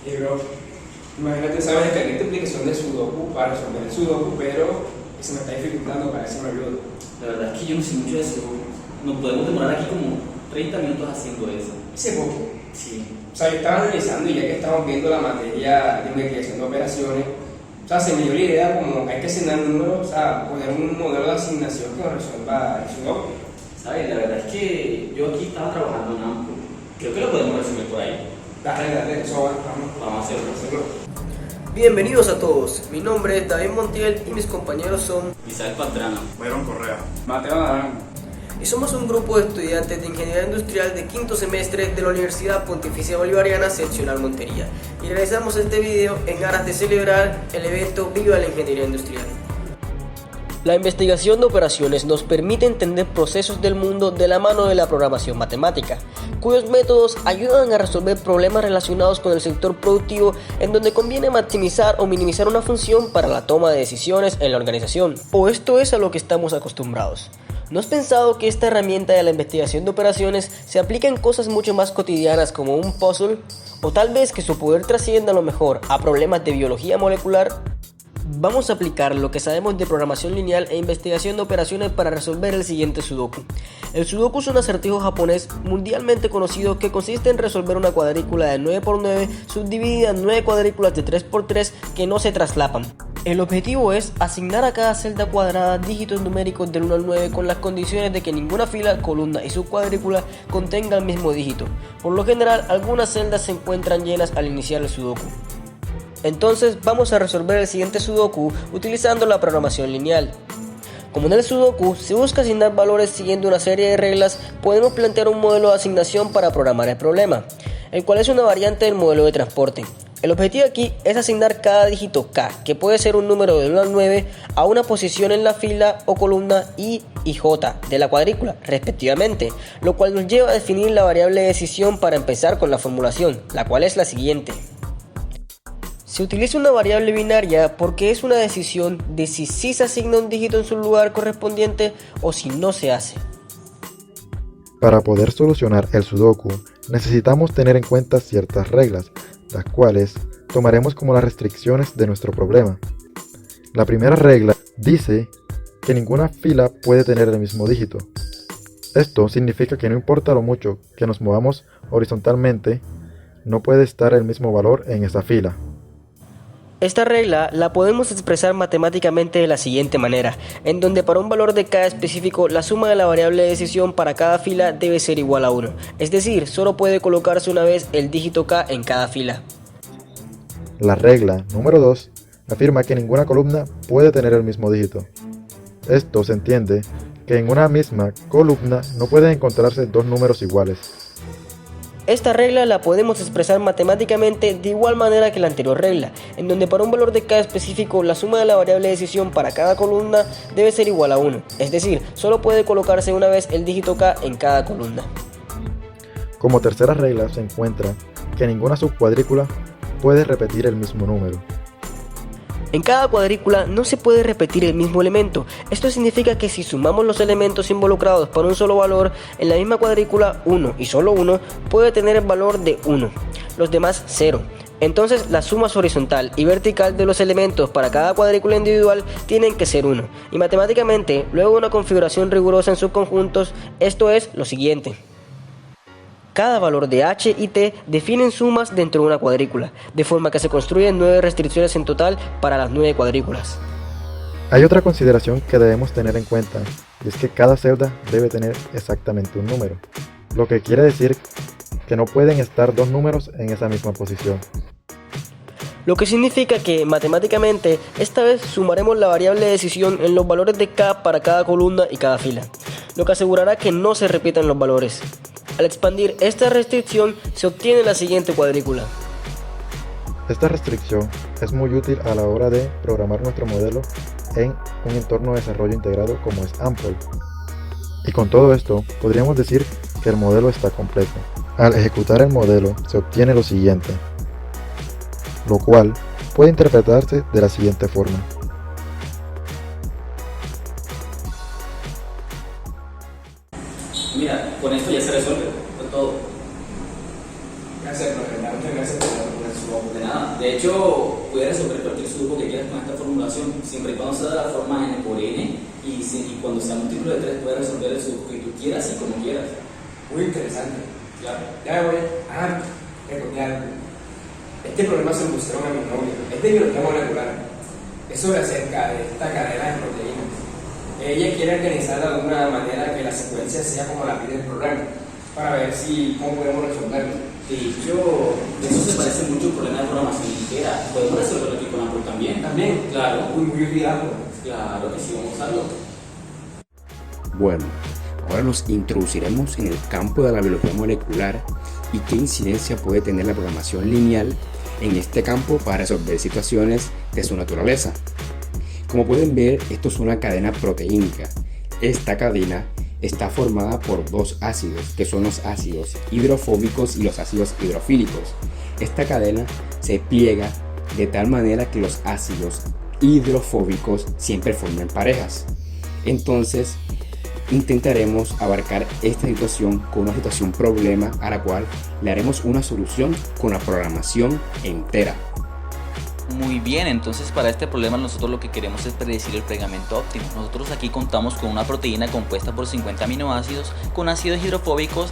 Y bro, imagínate, sabes que esta aplicación de Sudoku para resolver el Sudoku, pero se me está dificultando, para ver si me ayuda. La verdad es que yo no sé mucho de eso. Nos podemos demorar aquí como 30 minutos haciendo eso. Ese poco. Sí. O sea, yo estaba analizando y ya que estamos viendo la materia de investigación de operaciones, o sea, se me dio la idea como que hay que asignar números, o sea, poner un modelo de asignación que nos resuelva el Sudoku. ¿Sabes? La verdad es que yo aquí estaba trabajando en AMPO. Creo que lo podemos resolver por ahí. Dale, eso Vamos a hacerlo. Bienvenidos a todos, mi nombre es David Montiel y mis compañeros son Isaac Pastrana. Byron Correa. Mateo Naranjo. y somos un grupo de estudiantes de Ingeniería Industrial de quinto semestre de la Universidad Pontificia Bolivariana Seccional Montería y realizamos este video en aras de celebrar el evento Viva la Ingeniería Industrial. La investigación de operaciones nos permite entender procesos del mundo de la mano de la programación matemática, cuyos métodos ayudan a resolver problemas relacionados con el sector productivo en donde conviene maximizar o minimizar una función para la toma de decisiones en la organización, o esto es a lo que estamos acostumbrados. ¿No has pensado que esta herramienta de la investigación de operaciones se aplica en cosas mucho más cotidianas como un puzzle? ¿O tal vez que su poder trascienda a lo mejor a problemas de biología molecular? Vamos a aplicar lo que sabemos de programación lineal e investigación de operaciones para resolver el siguiente Sudoku. El Sudoku es un acertijo japonés mundialmente conocido que consiste en resolver una cuadrícula de 9×9 subdividida en 9 cuadrículas de 3×3 que no se traslapan. El objetivo es asignar a cada celda cuadrada dígitos numéricos del 1 al 9 con las condiciones de que ninguna fila, columna y subcuadrícula contenga el mismo dígito. Por lo general, algunas celdas se encuentran llenas al iniciar el Sudoku. Entonces vamos a resolver el siguiente Sudoku utilizando la programación lineal. Como en el Sudoku se busca asignar valores siguiendo una serie de reglas, podemos plantear un modelo de asignación para programar el problema, el cual es una variante del modelo de transporte. El objetivo aquí es asignar cada dígito K, que puede ser un número del 1 al 9, a una posición en la fila o columna I y J de la cuadrícula, respectivamente, lo cual nos lleva a definir la variable de decisión para empezar con la formulación, la cual es la siguiente. Se utiliza una variable binaria porque es una decisión de si sí se asigna un dígito en su lugar correspondiente o si no se hace. Para poder solucionar el Sudoku, necesitamos tener en cuenta ciertas reglas, las cuales tomaremos como las restricciones de nuestro problema. La primera regla dice que ninguna fila puede tener el mismo dígito. Esto significa que no importa lo mucho que nos movamos horizontalmente, no puede estar el mismo valor en esa fila. Esta regla la podemos expresar matemáticamente de la siguiente manera, en donde para un valor de K específico la suma de la variable de decisión para cada fila debe ser igual a 1, es decir, solo puede colocarse una vez el dígito K en cada fila. La regla número 2 afirma que ninguna columna puede tener el mismo dígito. Esto se entiende que en una misma columna no pueden encontrarse dos números iguales. Esta regla la podemos expresar matemáticamente de igual manera que la anterior regla, en donde para un valor de K específico la suma de la variable de decisión para cada columna debe ser igual a 1, es decir, solo puede colocarse una vez el dígito K en cada columna. Como tercera regla se encuentra que ninguna subcuadrícula puede repetir el mismo número. En cada cuadrícula no se puede repetir el mismo elemento. Esto significa que si sumamos los elementos involucrados por un solo valor, en la misma cuadrícula 1 y solo 1 puede tener el valor de 1, los demás 0. Entonces las sumas horizontal y vertical de los elementos para cada cuadrícula individual tienen que ser 1. Y matemáticamente, luego de una configuración rigurosa en sus conjuntos, esto es lo siguiente. Cada valor de h y t definen sumas dentro de una cuadrícula, de forma que se construyen 9 restricciones en total para las 9 cuadrículas. Hay otra consideración que debemos tener en cuenta, y es que cada celda debe tener exactamente un número, lo que quiere decir que no pueden estar dos números en esa misma posición. Lo que significa que, matemáticamente, esta vez sumaremos la variable de decisión en los valores de K para cada columna y cada fila, lo que asegurará que no se repitan los valores. Al expandir esta restricción, se obtiene la siguiente cuadrícula. Esta restricción es muy útil a la hora de programar nuestro modelo en un entorno de desarrollo integrado como es AMPOL. Y con todo esto, podríamos decir que el modelo está completo. Al ejecutar el modelo, se obtiene lo siguiente, lo cual puede interpretarse de la siguiente forma. Mira, con esto ya se resuelve. Fue todo. Gracias, profesor. Muchas gracias por el Sudoku. De hecho, puedes resolver cualquier sudoku que quieras con esta formulación, siempre y cuando sea de la forma n por n, y cuando sea múltiplo de 3 puedes resolver el sudoku que tú quieras y como quieras. Muy interesante. Claro. Ya voy. Recordé algo. Este problema se lo pusieron a mi novia. Es de biología molecular. Es sobre acerca de esta cadena de proteínas. Ella quiere organizarla de una manera que la secuencia sea como la pide el programa, para ver cómo podemos resolverlo. De hecho, eso se parece mucho a un problema de programación ligera. Podemos resolverlo aquí con Apple también. También, Claro. muy olvidado. Claro que sí, vamos a usarlo. Bueno, ahora nos introduciremos en el campo de la biología molecular y qué incidencia puede tener la programación lineal en este campo para resolver situaciones de su naturaleza. Como pueden ver, esto es una cadena proteínica. Esta cadena está formada por dos ácidos, que son los ácidos hidrofóbicos y los ácidos hidrofílicos. Esta cadena se pliega de tal manera que los ácidos hidrofóbicos siempre formen parejas. Entonces, intentaremos abarcar esta situación con una situación problema a la cual le haremos una solución con la programación entera. Muy bien, entonces para este problema nosotros lo que queremos es predecir el plegamiento óptimo. Nosotros aquí contamos con una proteína compuesta por 50 aminoácidos con ácidos hidrofóbicos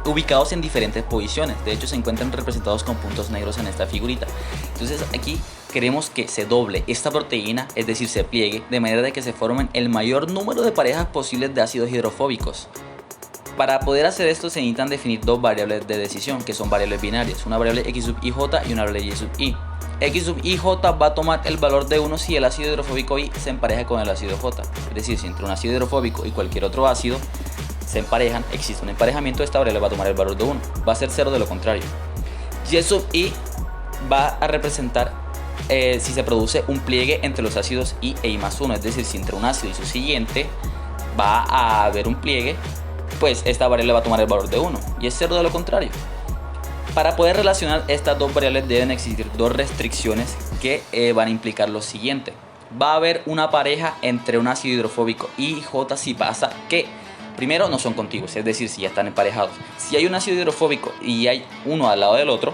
ubicados en diferentes posiciones. De hecho se encuentran representados con puntos negros en esta figurita. Entonces aquí queremos que se doble esta proteína, es decir, se pliegue, de manera de que se formen el mayor número de parejas posibles de ácidos hidrofóbicos. Para poder hacer esto se necesitan definir dos variables de decisión, que son variables binarias, una variable x sub ij y una variable y sub i. X sub ij va a tomar el valor de 1 si el ácido hidrofóbico I se empareja con el ácido J. Es decir, si entre un ácido hidrofóbico y cualquier otro ácido se emparejan, existe un emparejamiento, esta variable va a tomar el valor de 1. Va a ser 0 de lo contrario. Y sub I va a representar si se produce un pliegue entre los ácidos I e I más 1. Es decir, si entre un ácido y su siguiente va a haber un pliegue, pues esta variable va a tomar el valor de 1. Y es 0 de lo contrario. Para poder relacionar estas dos variables deben existir dos restricciones que van a implicar lo siguiente. Va a haber una pareja entre un ácido hidrofóbico I y J si pasa que primero no son contiguos, es decir, si ya están emparejados. Si hay un ácido hidrofóbico y hay uno al lado del otro,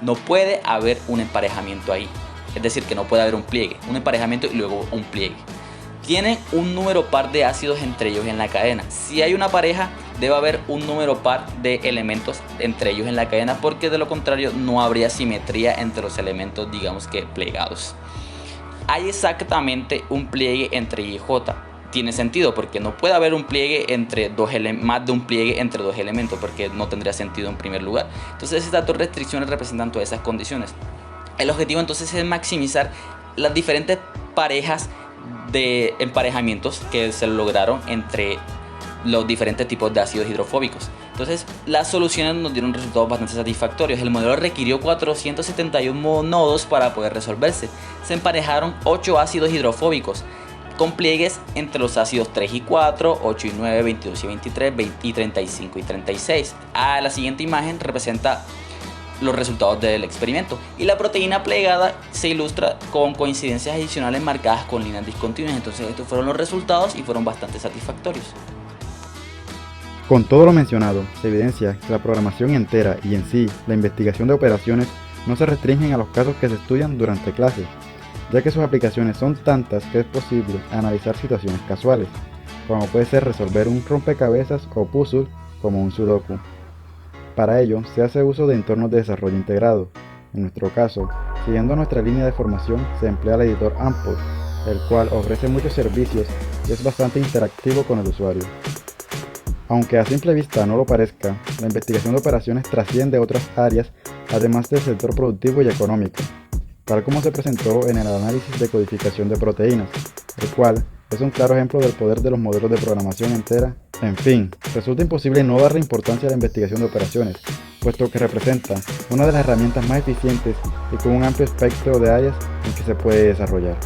no puede haber un emparejamiento ahí. Es decir, que no puede haber un pliegue, un emparejamiento y luego un pliegue. Tienen un número par de ácidos entre ellos en la cadena. Si hay una pareja, debe haber un número par de elementos entre ellos en la cadena, porque de lo contrario no habría simetría entre los elementos, digamos que plegados. Hay exactamente un pliegue entre I y J. Tiene sentido porque no puede haber un pliegue entre más de un pliegue entre dos elementos, porque no tendría sentido en primer lugar. Entonces estas dos restricciones representan todas esas condiciones. El objetivo entonces es maximizar las diferentes parejas de emparejamientos que se lograron entre los diferentes tipos de ácidos hidrofóbicos. Entonces las soluciones nos dieron resultados bastante satisfactorios. El modelo requirió 471 nodos para poder resolverse. Se emparejaron 8 ácidos hidrofóbicos con pliegues entre los ácidos 3 y 4, 8 y 9, 22 y 23, 20 y 35 y 36. La siguiente imagen representa los resultados del experimento, y la proteína plegada se ilustra con coincidencias adicionales marcadas con líneas discontinuas. Entonces estos fueron los resultados y fueron bastante satisfactorios. Con todo lo mencionado, se evidencia que la programación entera y en sí la investigación de operaciones no se restringen a los casos que se estudian durante clases, ya que sus aplicaciones son tantas que es posible analizar situaciones casuales, como puede ser resolver un rompecabezas o puzzle como un sudoku. Para ello, se hace uso de entornos de desarrollo integrado. En nuestro caso, siguiendo nuestra línea de formación, se emplea el editor Ample, el cual ofrece muchos servicios y es bastante interactivo con el usuario. Aunque a simple vista no lo parezca, la investigación de operaciones trasciende otras áreas, además del sector productivo y económico, tal como se presentó en el análisis de codificación de proteínas, el cual es un claro ejemplo del poder de los modelos de programación entera. En fin, resulta imposible no darle importancia a la investigación de operaciones, puesto que representa una de las herramientas más eficientes y con un amplio espectro de áreas en que se puede desarrollar.